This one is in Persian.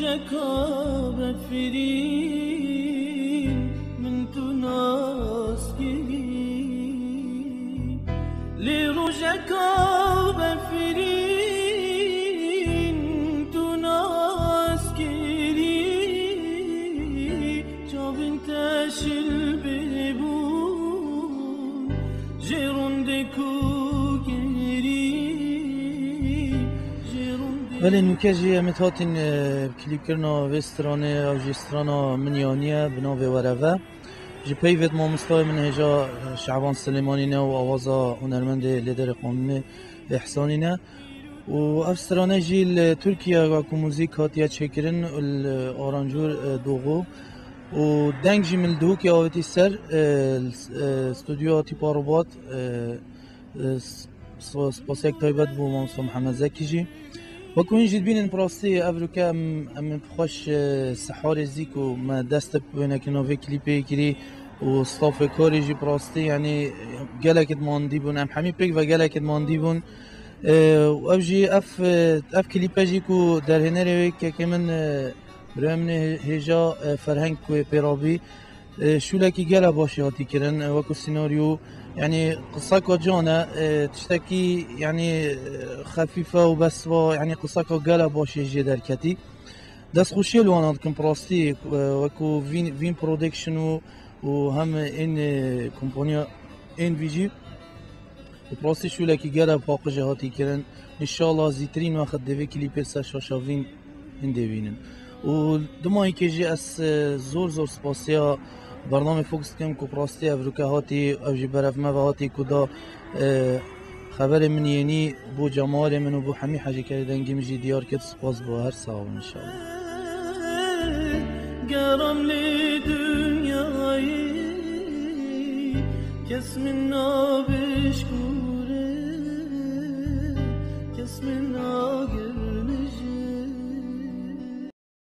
روجكا بفرين من تناسكي لروجكا بفرين تناسكي جابن تشل بيبون جيرون ديكو ولی نوکجی امتحاتین کلیپ کرنا وسترانه او جسترانا منیانیه بناوه ورفه جی پیوید ما مستوی من هجا شعبان سلیمانی نه و آوازا هنرمند لیدر قانون احسانی نه و افسترانه جی ترکیه و موزیک هاتیه چکرن الارانجور دوغو و دنگ جی من دهو که آویتی سر استودیو هاتی پاروبات سپاسیک تایبت بو مامسا محمد زکی جی وكون جد بين براستي افروكا ام بخوش سحار زيك وما دست بينا كنا في كليبي كري وستاف كاري جي براستي يعني قالك ماندي بون ام حمي بيك وقالك ماندي بون وابجي اف كليبي جيكو در هنري كمن برامن هجا فرهنگ كو بيرابي شو لكي قالا باشي هاتي كرن وكو سيناريو يعني قصاك جانا تشتكي يعني خفيفة وبس يعني قصاك قالا باشي جي دركتي دست خوشي الوانات كم براستي وكو فين برودكشن وهم ان كومبانيا ان في جي براستي شو لكي قالا باقجة هاتي كرن ان شاء الله زيترين واخد ديفي كليبر ساشا فين ان ديفينن ودمائي كيجي اس زور سباسيا برنامج فوکس کم کو پراستی افریقا هاتی اوجی برف ما هاتی کدا خبر من یعنی بو جمال من و بو همی حاجه کردن گیمجی دیار کت سپاس با هر سال ان شاء الله گرم لی دنیایی کس من نابش کوره کس من